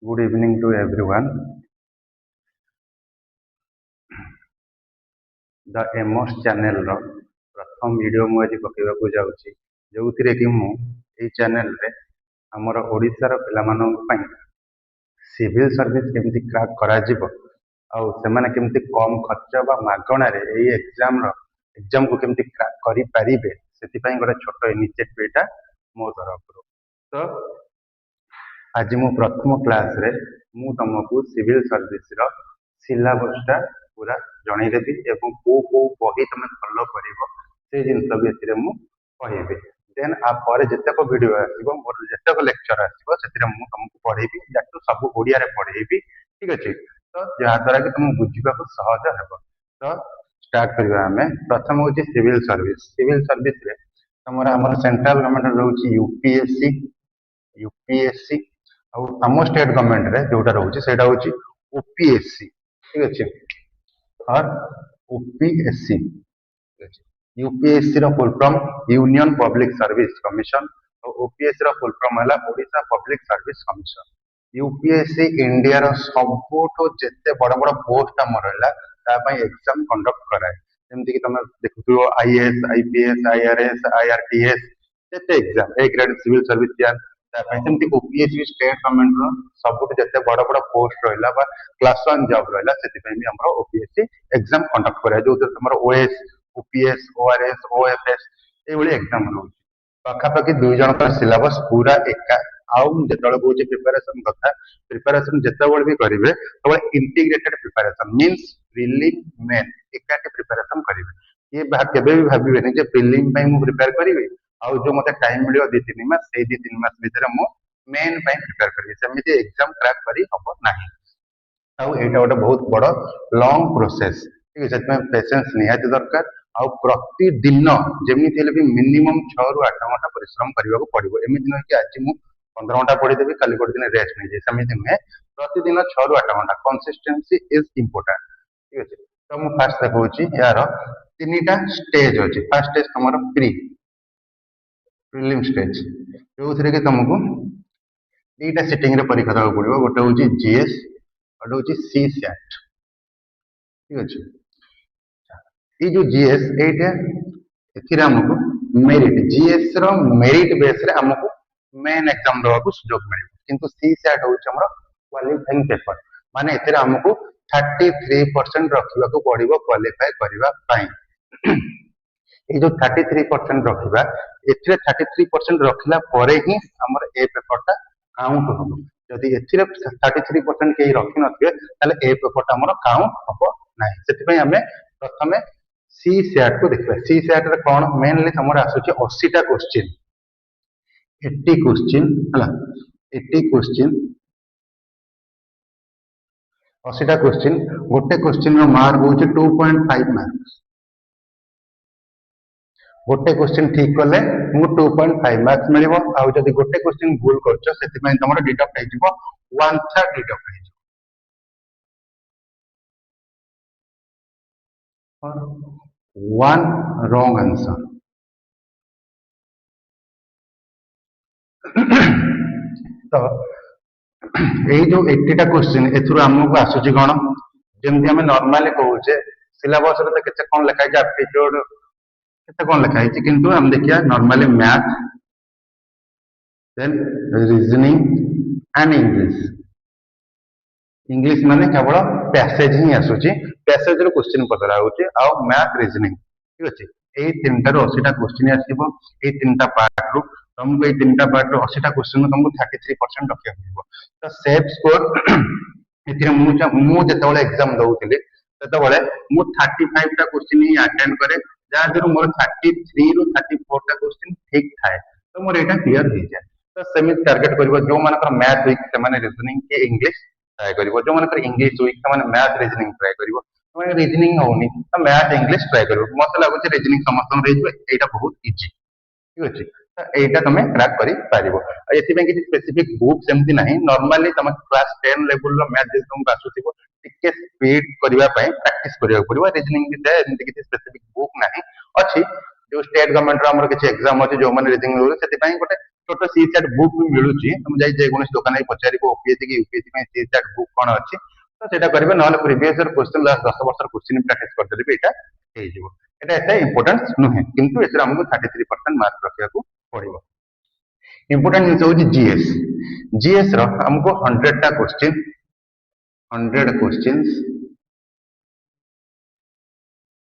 Good evening to everyone. The Amos channel ର ପ୍ରଥମ video ମୁଁ ଆଜି ପକେଇବାକୁ ଯାଉଛି, ଯେଉଁଥିରେ କି ମୁଁ ଏହି ଚ୍ୟାନେଲରେ ଆମର ଓଡ଼ିଶାର ପିଲାମାନଙ୍କ ପାଇଁ ସିଭିଲ ସର୍ଭିସ କେମିତି କ୍ରାକ୍ କରାଯିବ ଆଉ ସେମାନେ କେମିତି କମ୍ ଖର୍ଚ୍ଚ ବା ମାଗଣାରେ ଏହି ଏକ୍ଜାମକୁ କେମିତି କ୍ରାକ୍ କରିପାରିବେ ସେଥିପାଇଁ ଗୋଟେ ଛୋଟ ଇନିସିଏଟିଭ୍ ଏଇଟା ମୋ ତରଫରୁ। ତ ଆଜି ମୁଁ ପ୍ରଥମ କ୍ଲାସରେ ମୁଁ ତମକୁ ସିଭିଲ ସର୍ଭିସର ସିଲାବସଟା पूरा जनईदेवी एवं को बही तुम फॉलो कर से जिन भी एथिरे मु कहबी। देन आ पर जतक वीडियो आसीबो मोर जतक लेक्चर आसीबो सेथिरे मु तुमको पढेबी जाटू सब ओडिया रे पढेबी, ठीक अछि। तो जहा द्वारा कि तुम बुझिबा को सहज हेबो। तो स्टार्ट करबा हमें प्रथम होची सिविल सर्विस। सिविल सर्विस रे हमर सेंट्रल गवर्नमेंट रहउची यूपीएससी और हम स्टेट गवर्नमेंट रे जोटा रहउची सेटा होची ओपीएससी, ठीक अछि। और ओपीएससी यूपीएससी रो full form union public service commission और ओपीएससी रो फुल फॉर्म हला Odisha public service commission. UPSC India रो सबोठो जेते बड़ बड़ पोस्ट हमर हला ता पई एग्जाम कंडक्ट कराय। जेमति कि तुम देखुथो आईएएस आईपीएस आईआरएस आईआरटीएस जेते exam A grade civil service यार सेमती ओपीएससी स्टेट गवर्नमेंट रो सबोठो जेते बड़ बड़ पोस्ट रहला बा क्लास 1 जॉब रहला सेति पई भी हमरो ओपीएससी एग्जाम कंडक्ट कराय। जो हमरो ओएस ओपीएस ओआरएस ओएफएस ए भली एग्जाम रहउची। पाखापाखि दुई जन का सिलेबस पूरा एका आउ जेतळे कहूची प्रिपरेशन कथा प्रिपरेशन जेतବେଳେ भी करिवे तबळे integrated preparation means prelim main एकाटे प्रिपरेशन करिवे। ये केबे भी भाबिबेनी जे प्रीलिम पई मु प्रिपेयर करिवे आउ जो मते टाइम मिलियो 2-3 मास से 2-3 मास भीतर मु मेन पई प्रिपेयर करिवे। सेमिति एग्जाम क्रैक करी हबो नाही आउ एटा गोटे बहुत बड़ लॉन्ग प्रोसेस, ठीक है। सेतमे पेशेंस निहाती दरकार आउ प्रतिदिन जेमिति हेले भी मिनिमम 6 रु 8 घंटा परिश्रम करबा को पड़िबो। एमिति न कि आज मु 15 घंटा पढि देबी काली गोटे दिन रेस्ट नै जे सेमिति नै प्रतिदिन 6 रु 8 घंटा कंसिस्टेंसी इज इंपोर्टेंट, ठीक है। तो मु फास्ट देखौची यार तीनटा स्टेज अछि। फर्स्ट स्टेज हमर प्रीलिम स्टेज जोथरे कि तुमको दीटा सेटिंग रे परीक्षा देबा पड़िबो। गोटे होची जीएस और होची सीसैट, ठीक अछि। ये जो जीएस एटा एथिरे हमको मेरिट जीएस रो मेरिट बेस रे हमको मेन एग्जाम देबा को सुयोग मिलिबो, किंतु सीसैट होची हमर क्वालिफाइंग पेपर माने एथिरे हमको 33% रखिबा को पड़िबो क्वालिफाई करबा पई। ये जो 33% रखिबा एथिरे 33% रखिला परे ही हमर ए पेपर ता काउंट होबो। जदि एथिरे 33% के रखि नथिबे ताले ए पेपर ता हमर काउंट होबो नाही। सेति पई हमें प्रथमे सी सैट को देखबा। सी सैट रे कोन मेनली हमर आसुची 80 टा क्वेश्चन 80 क्वेश्चन हला 80 क्वेश्चन 80 टा क्वेश्चन गोटे क्वेश्चन रो मार्क होची 2.5 मार्क्स। गोटे क्वेश्चन ठीक कले मु 2.5 मार्क्स मिलिबो आउ जदि गोटे क्वेश्चन भूल करछ सेति पई तमरो डिडक्ट हेजिबो 1/3 डिडक्ट हेजिबो। और वन रॉन्ग आंसर तो एई जो 80 टा क्वेश्चन एथुर हमको आसुची कोन जेमति हम नॉर्मली कहूचे सिलेबस रे त केते कोन लिखा छै एप्टीट्यूड केते कोन लिखा है किंतु हम देखिया normally math then reasoning and English माने केवल पैसेज ही आसुची। पैसेज रो क्वेश्चन पतरा होची आ मैथ रीजनिंग, ठीक अछि। एई तीनटा रो 80 टा क्वेश्चन आसीबो। एई तीनटा पार्ट रो तुमको एई तीनटा पार्ट रो 80 टा क्वेश्चन तुमको 33% रखिया पड़िबो। तो सेफ स्कोर एथिरे मु जेतबेले एग्जाम दउतिले तेतबेले मु 35 टा क्वेश्चन ही अटेंड करे जहाँ जरूर मोर 33 रु 34 टा क्वेश्चन ठीक थाए तो मोर एटा क्लियर हो जाए। तो सेमिति टारगेट करबो जो मानकर मैथ वीक से माने रीजनिंग के इंग्लिश ट्राई करबो। जो मानकर इंग्लिश वीक से माने मैथ रीजनिंग ट्राई करबो। माने रीजनिंग होनी तो मैथ इंग्लिश ट्राई करबो। मते लागो जे रीजनिंग समस्त रेजबे एटा बहुत इजी, ठीक अछि। तो एटा तमे क्रैक करि पारिबो। एथि में किछि स्पेसिफिक बुक सेमति नाही नॉर्मली तमे क्लास 10 लेवल रो मैथ जे तुमको आसुथिबो टिके स्पीड करबा पई प्रैक्टिस करिया पड़िबो। रीजनिंग भी दे एमति किछि स्पेसिफिक बुक नाही अछि। जो स्टेट गवर्नमेंट रो हमर किछि एग्जाम अछि जो माने रीजनिंग रो सेति पई गोटे छोट सी सैट बुक भी मिलूँ तुम जाई जेकोसी दुकान पचार ओपीएससी कि यूपीएससी सी सैट बुक कौन अच्छी तो सेटा करेंगे ना प्रीवियस इयर क्वेश्चन लास्ट 10 वर्ष क्वेश्चन प्रैक्टिस करदेबे एटा एते इंपोर्टेंस नुहे किंतु एथरे हमको 33% मार्क रखिया पड़िबो। इंपोर्टेंट जिनिस होची जीएस जीएस रो हमको 100 टा question 100 questions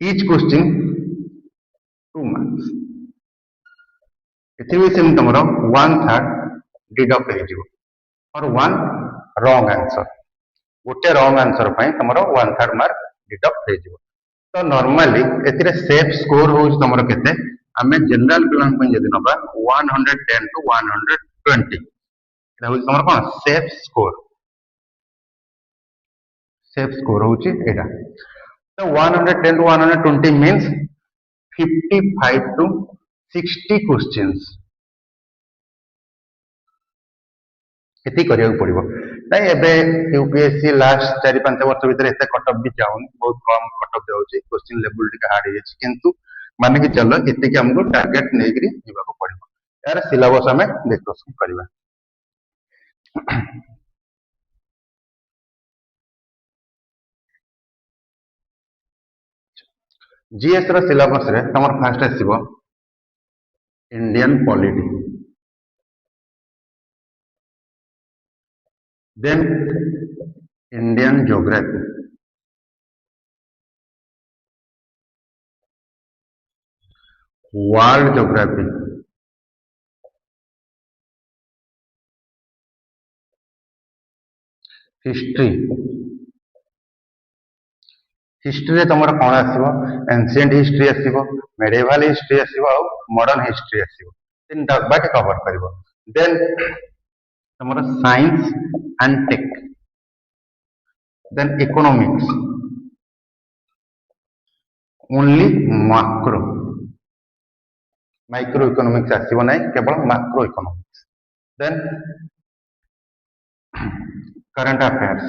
each question 2 marks एथि सेम तमरो 1/3 डिडक्ट हे जिवो और 1 रॉन्ग आंसर गोटे रॉन्ग आंसर पई तमरो 1/3 मार्क डिडक्ट हे जिवो। तो नॉर्मली एथिरे सेफ स्कोर हो तमरो केते आमे जनरल प्लान पई जदि नबा 110 टू 120 एटा हो तमरो कोन सेफ स्कोर होची एटा। तो 110 टू 120 मीन्स 55 टू 60 क्वेश्चंस एति करिया पड़िबो नहीं एबे यूपीएससी लास्ट 4-5 वर्ष भीतर एते कटअप भी जाउन बहुत कम कटअप जाउची क्वेश्चन लेवल टिका हार्ड होई किंतु माने कि चलो एते कि हमको टारगेट नेगरी जीवा को पड़िबो यार सिलेबस हमें डिस्कस करबा। जीएस रो सिलेबस रे तमर फास्ट आसीबो Indian polity then Indian geography world geography history history रे तमर कोन आसीबो एंशिएंट हिस्ट्री आसीबो मेडिवल हिस्ट्री आसीबो और मॉडर्न हिस्ट्री आसीबो तीन टा बाटे कवर करबो। देन तमर science and tech then economics only macro micro economics आसीबो नै केवल macro economics. Then current affairs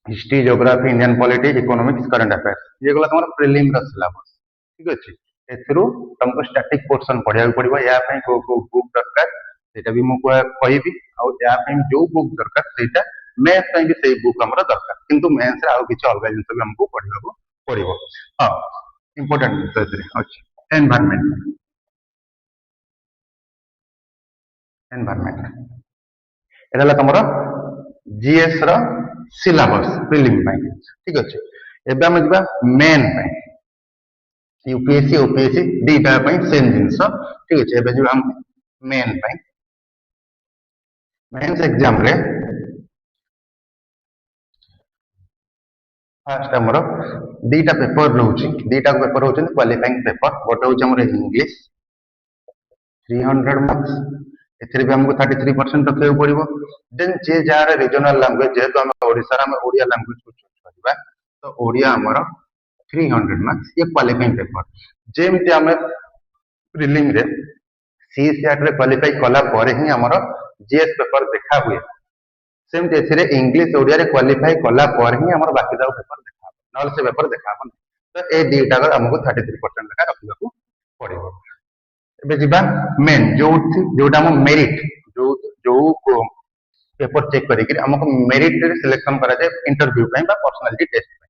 history geography Indian polity economics current affairs ये गला तमर प्रीलिम रा सिलेबस ठीक अछि। एथरो तुमको स्टैटिक पोर्शन पढ़िया पड़िबो या पई को बुक दरकार सेटा भी मो कहबी आ या पई जो बुक दरकार सेटा मैथ पई भी सेही बुक हमरा दरकार किंतु मैथ रे आ किछ अलग जिंस भी हमको पढ़िबा पड़िबो। हां इंपोर्टेंट अछि एनवायरनमेंट एला तमरो जीएस रो सिलेबस प्रीलिम पई ठीक अछि। एबे हम जबा मेन पई यूपीएससी ओपीएससी दीटा पई सेम जिंस ठीक अछि। एबे जबा हम मेन पई मेंस एग्जाम रे फास्ट हमरो दीटा पेपर रहउची दीटा पेपर होचन क्वालिफाइंग पेपर गोटे होची हमर इंग्लिश 300 मार्क्स एथिरे भी हमको 33% रखियो पड़िबो। देन जे जार रीजनल लैंग्वेज जेहेतु हम ओडिसा रा ओडिया लैंग्वेज को चूज करबा तो ओडिया हमर 300 मार्क्स ये क्वालिफाइंग पेपर जेमति हम प्रीलिम रे सी सेट रे क्वालिफाई कला परे ही हमर जीएस पेपर देखा हुए सेमति एथिरे इंग्लिश ओडिया रे क्वालिफाई कला परे ही हमर बाकी दाव पेपर देखा नल से पेपर देखा तो ए दीटा हमको 33% लगा रखियो पड़िबो। एबे जिबा मेन जोटा हम मेरिट जो जो पेपर चेक करिक हमको मेरिट रे सिलेक्शन करा जाए इंटरव्यू पई बा पर्सनालिटी टेस्ट पई।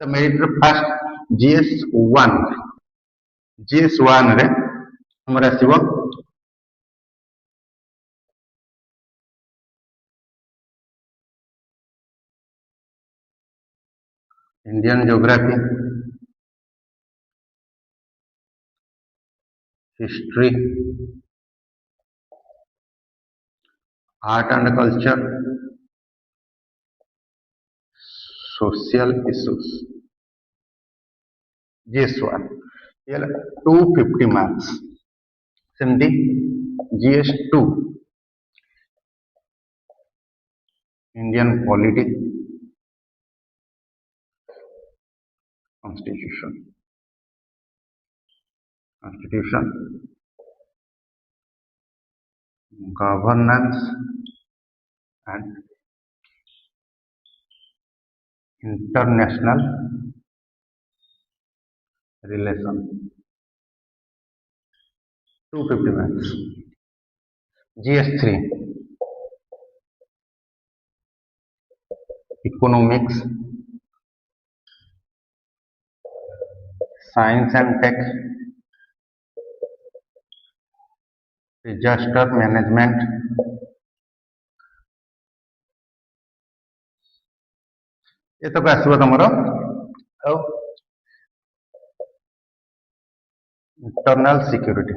तो मेरिट रे फर्स्ट जीएस 1 रे हमरा आसीबो Indian geography history art and culture social issues GS one ये 250 मार्क्स सेमती GS two Indian polity constitution governance and international relation 250 marks. GS3 economics, science and tech, disaster management, ये तो आसो तुम इंटरनल सिक्योरिटी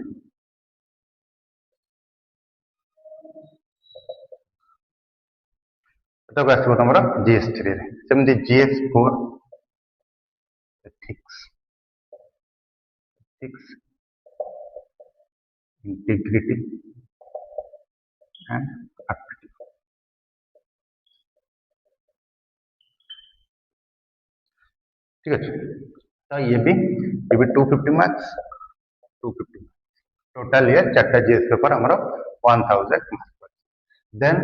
तो आसो तुम GS3 सेमती GS4 ethics, integrity and aptitude. ठीक है, तो ये भी 250 मार्क्स 250 टोटल ये चार्टा जीएस पेपर हमरो 1000 मार्क्स. देन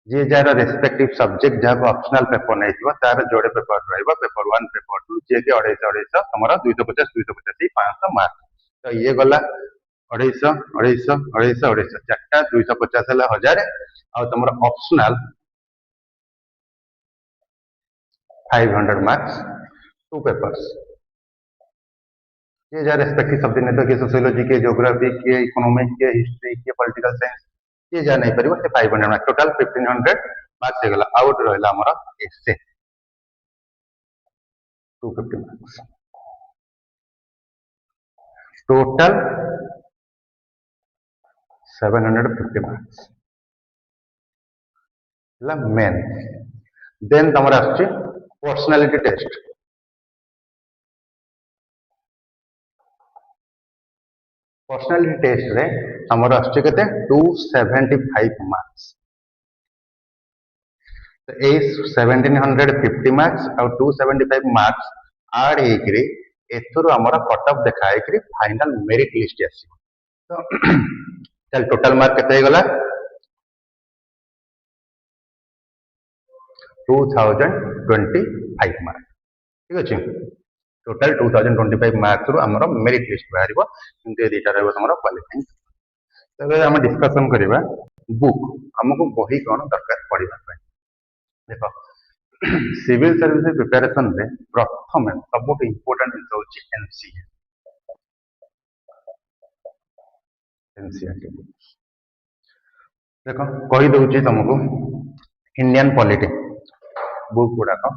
जे जार रेस्पेक्टिव सब्जेक्ट जहाँ ऑप्शनल पेपर नहीं थी तार जोड़े पेपर रहिबा पेपर 1 पेपर 2 जे के 250 हमरो 250 250 500 मार्क्स. तो ये गला 250 चार्टा 250 हला 1000 आ तमरो ऑप्शनल 500 मार्क्स 2 पेपर्स. ये जहाँ रेस्पेक्टिव सब्जेक्ट नहीं तो कि सोशियोलॉजी के, ज्योग्राफी के, इकोनॉमिक्स के, हिस्ट्री के, पॉलिटिकल साइंस ये जहाँ नहीं परिबो से 500 मार्क्स टोटल 1500 मार्क्स हे गला. आउट रहला हमर एसे 250 मार्क्स टोटल 750 मार्क्स ला मेन. देन तमर आछि पर्सनालिटी टेस्ट. पर्सनालिटी टेस्ट रे हमर आछि केते 275 मार्क्स. तो ए 1750 मार्क्स और 275 मार्क्स आड हेकरी एथुर हमर कट ऑफ देखा हेकरी फाइनल मेरिट लिस्ट आसी. तो चल टोटल मार्क केते गला 2025 मार्क. ठीक अछि, टोटल 2025 मार्क्स रो हमर मेरिट लिस्ट बाहरिबो. किंतु ए दुटा रहबो हमर क्वालिफाइंग. तबे हम डिस्कशन करिबा बुक हमको बही कोन दरकार पड़िबा पे. देखो सिविल सर्विस प्रिपरेशन रे प्रथम सब इम्पोर्टेंट जिन होची एनसीए. एनसीईआरटी देखो कहि दउची तुमको इंडियन पॉलिटी बुक गुडा को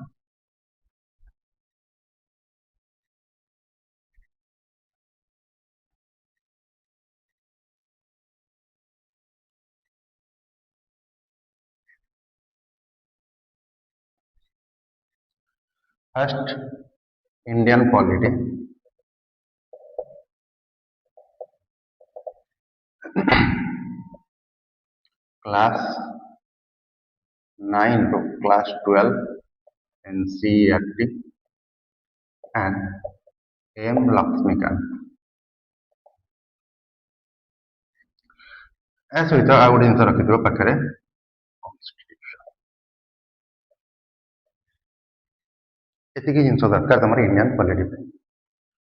first Indian polity class 9 to class 12 NCERT and M. Lakshmikant. as with I would insert रखिथिबो पाखरे constitution. एतिकी जिंस दरकार तमर Indian polity.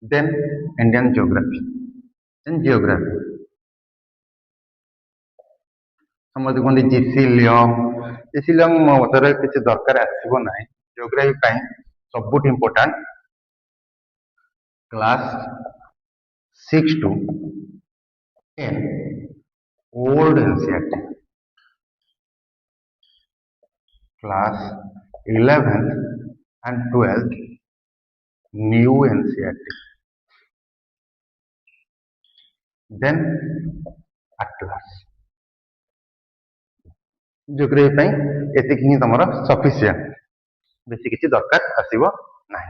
Then Indian geography and geography समझ कोन जीसीलियम मतरे किछि दरकार आसीबो नाही. ज्योग्राफी पई सबुट important class 6 to 10 old NCERT, class 11th and 12th new NCERT. then atlas. Geography पई एतिकी ही तमरा सफिशिएंट, बेसी किछि दरकार आसीबो नाही.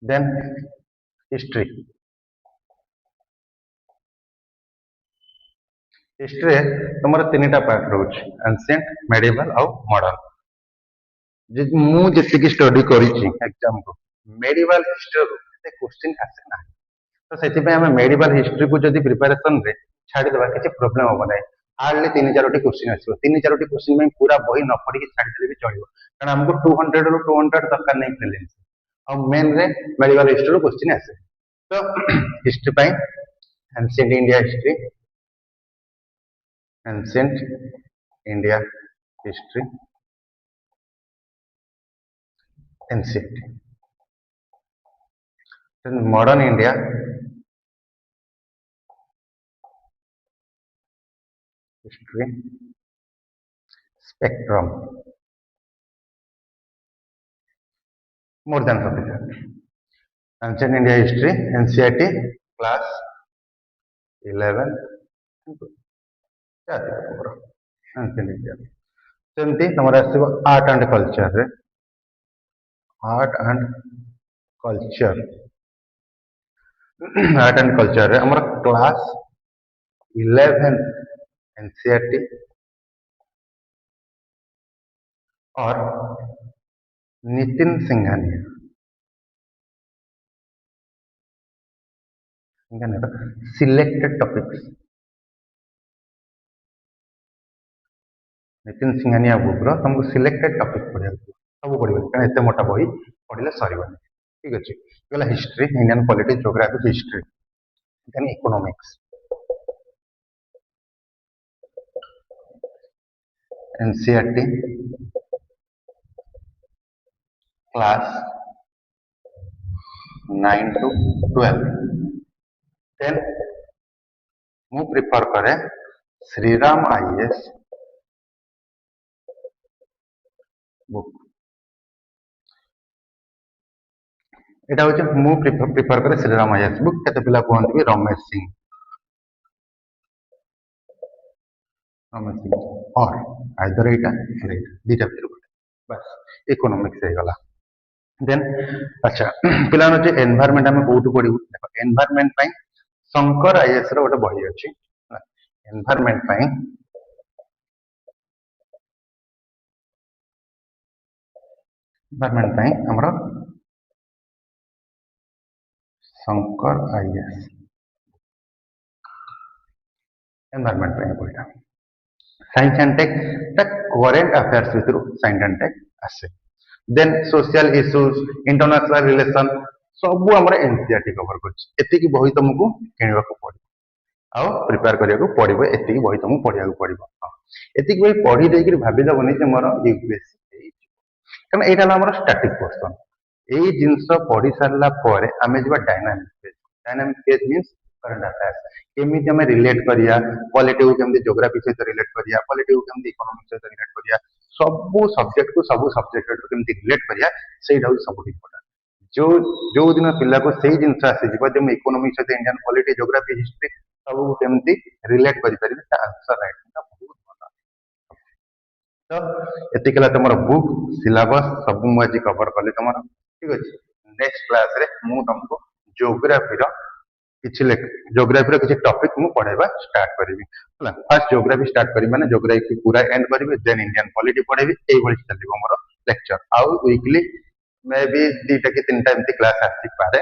then history. हिस्ट्री तुम तीनटा पार्ट रोच एंशिएंट, मेडिवल और मॉडर्न. मुझे स्टडी करम को मेडिवल हिस्ट्री क्वेश्चन आसे ना. तो से मेडिवल हिस्ट्री को जब प्रिपरेशन रे छाड़ीदेवा किसी प्रोब्लेम हम ना. हार्डली 3-4 क्वेश्चन आसो 3-4 क्वेश्चन में पूरा बही न पढ़ी छाड़ी भी चलो कारण हमको 200 रू 200 दरकार नहीं प्रीलिम्स और मेन रे मेडिकल हिस्ट्री रो क्वेश्चन आसे तो हिस्ट्री पाई ancient India history ancient India history ancient then modern India history spectrum more than sufficient ancient India history NCERT class 11 ancient India सेमती तुम art and culture art and culture art and culture हमर class 11 NCERT और Nitin Singhania selected topics Nitin Singhania book रो तुमको selected topic पढ़िया सब पढ़िबे कारण एते मोटा बही पढ़िले सरीबनी ठीक अछि गला history Indian polity geography history then economics NCERT class 9 to 12 then मु प्रिफर करे श्रीराम आईएएस बुक एटा होचे मु प्रिफर करे श्रीराम आईएएस बुक केते पिला कहंती भी रमेश सिंह और आइदर एटा दीटा फिर बस इकोनॉमिक्स हे गला देन अच्छा पिला जे एनवायरनमेंट हम कोठु पढिबु देखो एनवायरनमेंट पई शंकर आईएएस रो गोटे बही अछि एनवायरनमेंट पई एनवायरनमेंट पई हमरा शंकर आईएएस एनवायरनमेंट पई बहीटा science and tech the current affairs विथरु साइंस एंड टेक आसे then social issues international relation सब हमर एनसीईआरटी कवर करछ एति की बही तुमको किनबा को पड़िबो आ प्रिपेयर करिया को पड़िबो एति की बही तुमको पढ़िया को पड़िबो एति की बही पढ़ी देकी भाबी दबनी जे मोर यूपीएससी कारण एटा हमर स्टैटिक पोर्शन एई जिंस पढ़ी सारला परे आमे जबा dynamic page means current affairs केमिति हमें रिलेट करिया पॉलिटी को केमिति ज्योग्राफी से रिलेट करिया पॉलिटी को केमिति इकोनॉमिक्स से रिलेट करिया सब सब्जेक्ट को केमिति रिलेट करिया सेटा सब इम्पोर्टेंट जो दिन पिला को सही जिनस आसी जीव जे इकोनॉमिक्स से इंडियन पॉलिटी ज्योग्राफी हिस्ट्री सब को केमिति रिलेट करि परिबे ता आंसर राइट बहुत भला तो एतिकला तमर बुक सिलेबस सब मु आज कवर करले तमर ठीक अछि नेक्स्ट क्लास रे मु तुमको ज्योग्राफी रो ज्योग्राफी रो किछि टॉपिक मु पढाइबा स्टार्ट करिवि हला फर्स्ट ज्योग्राफी स्टार्ट करि माने ज्योग्राफी पूरा एंड करिवि देन इंडियन पॉलिटी पढाइबि एई भଳି चलिबो मोर लेक्चर आउ वीकली मे बी 2 कि 3 टाइम क्लास आसी पारे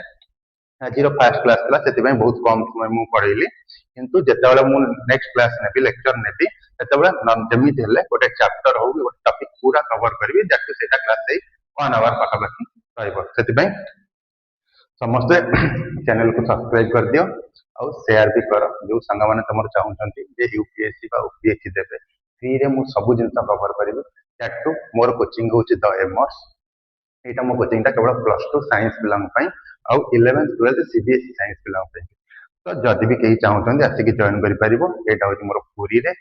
आज रो फर्स्ट क्लास क्लास सेति भाई बहुत कम समय मु पढैली किंतु जेतेबेला मु नेक्स्ट क्लास नेबी लेक्चर नेबी सेतेबेला जेमिति हेले गोटे चैप्टर हो गोटे टॉपिक पूरा कवर करिवि दैट टू सेटा क्लास से 1 आवर पाखा पाखी रहइबो सेति भाई समस्त चैनल को सब्सक्राइब कर दियो और शेयर भी कर जो संग माने तमर चाहउछंती जे यूपीएससी बा ओपीएससी देबे फ्री रे मु सब जिंस कवर करिवि दैट टू मोर कोचिंग होची द एमर्स एटा मो कोचिंग ता केवल +2 साइंस बिलोंग पई और 11th 12th CBSE science belong पई तो जदि भी कहीं चाहउछंती आसी कि जॉइन करि परिबो एटा होची मोर पूरी रे